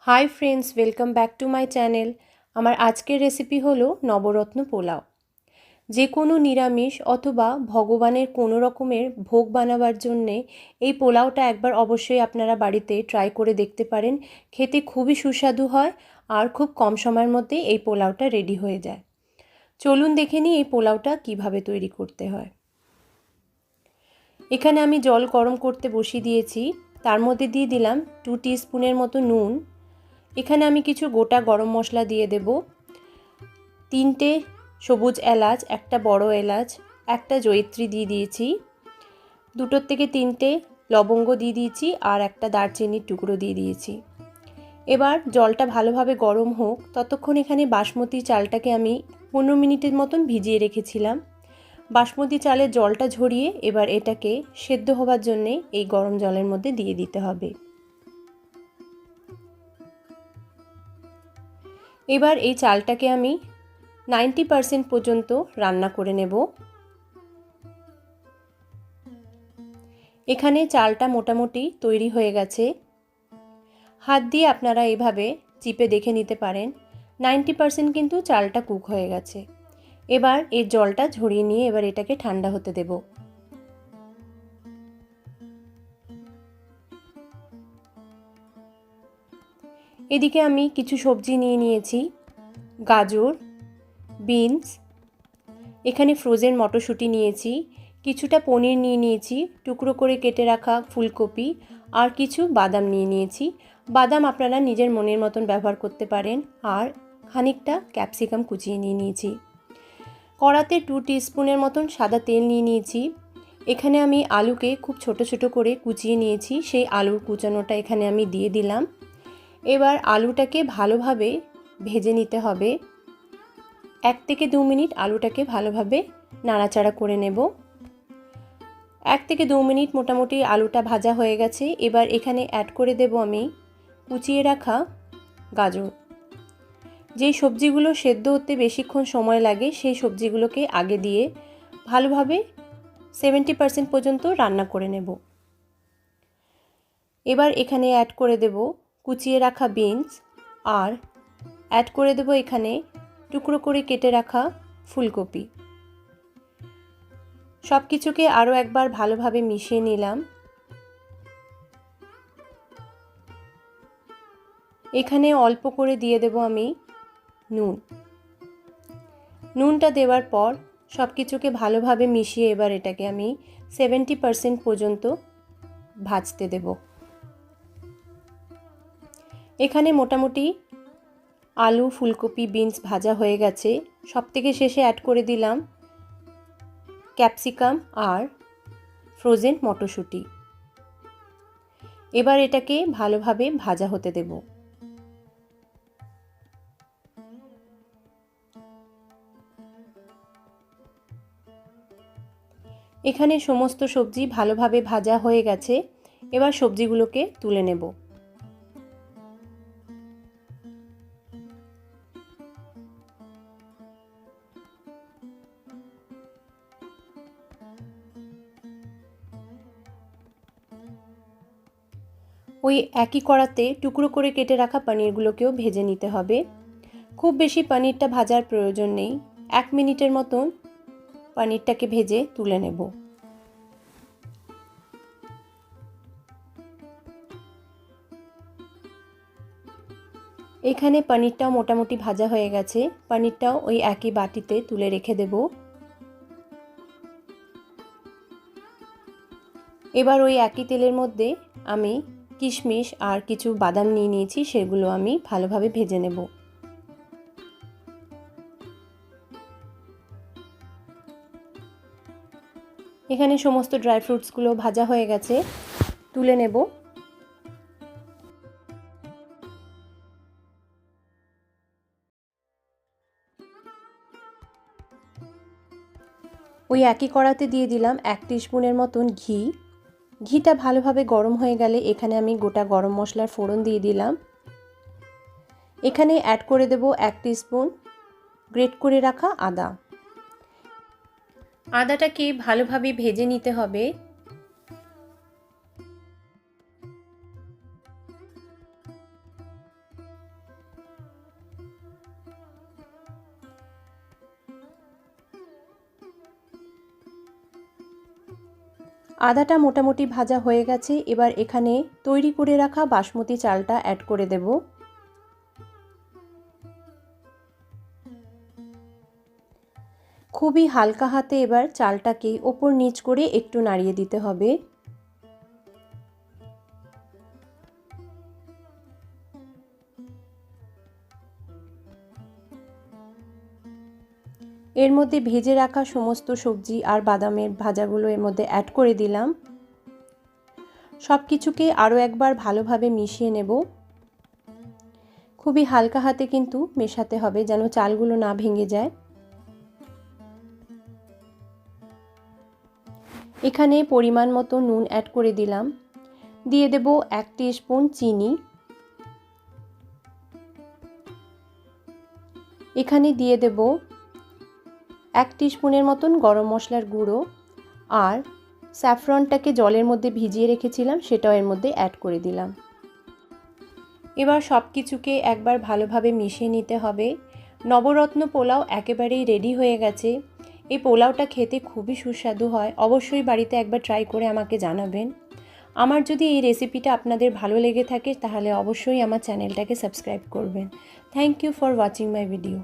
Hi friends, welcome back to my channel. আমার আজকের recipe হলো নবরত্ন পোলাও। যে কোনো নিরামিষ অথবা ভগবানের কোনো রকমের ভোগ বানাবার জন্যে এই পোলাওটা একবার অবশ্যই আপনারা বাড়িতে ট্রাই করে দেখতে পারেন। খেতে খুবই সুস্বাদু হয় আর খুব কম সময়ের মধ্যেই এই পোলাওটা রেডি হয়ে যায়। চলুন দেখে নিই এই পোলাওটা কিভাবে তৈরি করতে হয়। এখানে আমি জল গরম করতে বসিয়ে দিয়েছি। তার মধ্যে দিয়ে দিলাম 2 টিস্পুনের মতো নুন। এখানে আমি কিছু গোটা গরম মশলা দিয়ে দেব। 3টে সবুজ এলাচ, একটা বড় এলাচ, একটা জয়িত্রী দিয়ে দিয়েছি, 2 থেকে 3টে লবঙ্গ দিয়ে দিয়েছি আর একটা দারচিনির টুকরো দিয়ে দিয়েছি। এবার জলটা ভালোভাবে গরম হোক ততক্ষণ এখানে বাসমতি চালটাকে আমি 15 মিনিটের মতন ভিজিয়ে রেখেছিলাম। বাসমতি চালের জলটা ঝরিয়ে এবার এটাকে সেদ্ধ হওয়ার জন্যে এই গরম জলের মধ্যে দিয়ে দিতে হবে। এবার এই চালটাকে আমি 90% পর্যন্ত রান্না করে নেব। এখানে চালটা মোটামুটি তৈরি হয়ে গেছে। হাত দিয়ে আপনারা এভাবে চিপে দেখে নিতে পারেন 90% কিন্তু চালটা কুক হয়ে গেছে। এবার এর জলটা ঝরিয়ে নিয়ে এবার এটাকে ঠান্ডা হতে দেব। এদিকে আমি কিছু সবজি নিয়ে নিয়েছি, গাজর, বিনস, এখানে ফ্রোজেন মটরশুঁটি নিয়েছি, কিছুটা পনির নিয়ে নিয়েছি, টুকরো করে কেটে রাখা ফুলকপি আর কিছু বাদাম নিয়ে নিয়েছি। বাদাম আপনারা নিজের মনের মতন ব্যবহার করতে পারেন। আর খানিকটা ক্যাপসিকাম কুচিয়ে নিয়ে নিয়েছি। কড়াতে 2 টিস্পুনের মতন সাদা তেল নিয়ে নিয়েছি। এখানে আমি আলুকে খুব ছোট ছোট করে কুচিয়ে নিয়েছি, সেই আলুর কুচানোটা এখানে আমি দিয়ে দিলাম। এবার আলুটাকে ভালোভাবে ভেজে নিতে হবে। 1 থেকে 2 মিনিট আলুটাকে ভালোভাবে নাড়াচাড়া করে নেব। 1 থেকে 2 মিনিট মোটামুটি আলুটা ভাজা হয়ে গেছে। এবার এখানে অ্যাড করে দেব আমি কুচিয়ে রাখা গাজর। যেই সবজিগুলো সেদ্ধ হতে বেশিক্ষণ সময় লাগে সেই সবজিগুলোকে আগে দিয়ে ভালোভাবে 70% পর্যন্ত রান্না করে নেব। এবার এখানে অ্যাড করে দেব কুচিয়ে রাখা বিনস আর অ্যাড করে দেব এখানে টুকরো করে কেটে রাখা ফুলকপি। সব কিছুকে আরও একবার ভালোভাবে মিশিয়ে নিলাম। এখানে অল্প করে দিয়ে দেব আমি নুন। নুনটা দেওয়ার পর সব কিছুকে ভালোভাবে মিশিয়ে এবার এটাকে আমি 70% পর্যন্ত ভাজতে দেব। এখানে মোটামুটি আলু, ফুলকপি, বিনস ভাজা হয়ে গেছে। সবথেকে শেষে অ্যাড করে দিলাম ক্যাপসিকাম আর ফ্রোজেন মটরশুঁটি। এবার এটাকে ভালোভাবে ভাজা হতে দেব। এখানে সমস্ত সবজি ভালোভাবে ভাজা হয়ে গেছে। এবার সবজিগুলোকে তুলে নেব। ওই একই কড়াতে টুকরো করে কেটে রাখা পনিরগুলোকেও ভেজে নিতে হবে। খুব বেশি পনিরটা ভাজার প্রয়োজন নেই, 1 মিনিটের মতন পনিরটাকে ভেজে তুলে নেব। এখানে পনিরটাও মোটামুটি ভাজা হয়ে গেছে। পনিরটাও ওই একই বাটিতে তুলে রেখে দেব। এবার ওই একই তেলের মধ্যে আমি কিশমিশ আর কিছু বাদাম নিয়ে নিয়েছি, সেগুলো আমি ভালোভাবে ভেজে নেব। এখানে সমস্ত ড্রাই ফ্রুটসগুলো ভাজা হয়ে গেছে, তুলে নেব। ওই একই কড়াতে দিয়ে দিলাম 1 টিস্পুনের মতন ঘি। ঘিটা ভালোভাবে গরম হয়ে গেলে এখানে আমি গোটা গরম মশলার ফোড়ন দিয়ে দিলাম। এখানে অ্যাড করে দেব 1 টিস্পুন গ্রেট করে রাখা আদা। আদাটাকে ভালোভাবে ভেজে নিতে হবে। আদাটা মোটামুটি ভাজা হয়ে গেছে। এবার এখানে তৈরি করে রাখা বাসমতি চালটা অ্যাড করে দেব। খুবই হালকা হাতে এবার চালটাকে ওপর নিচ করে একটু নাড়িয়ে দিতে হবে। এর মধ্যে ভেজে রাখা সমস্ত সবজি আর বাদামের ভাজাগুলো এর মধ্যে অ্যাড করে দিলাম। সব কিছুকে আরও একবার ভালোভাবে মিশিয়ে নেব। খুবই হালকা হাতে কিন্তু মেশাতে হবে যেন চালগুলো না ভেঙে যায়। এখানে পরিমাণ মতো নুন অ্যাড করে দিলাম। দিয়ে দেব 1 টিস্পুন চিনি। এখানে দিয়ে দেব 1 টিস্পুনের মতন গরম মশলার গুঁড়ো, আর স্যাফরনটাকে জলের মধ্যে ভিজিয়ে রেখেছিলাম সেটাও এর মধ্যে অ্যাড করে দিলাম। এবার সব কিছুকে একবার ভালোভাবে মিশিয়ে নিতে হবে। নবরত্ন পোলাও একেবারেই রেডি হয়ে গেছে। এই পোলাওটা খেতে খুবই সুস্বাদু হয়। অবশ্যই বাড়িতে একবার ট্রাই করে আমাকে জানাবেন। আমার যদি এই রেসিপিটা আপনাদের ভালো লেগে থাকে তাহলে অবশ্যই আমার চ্যানেলটাকে সাবস্ক্রাইব করবেন। Thank you for watching my video.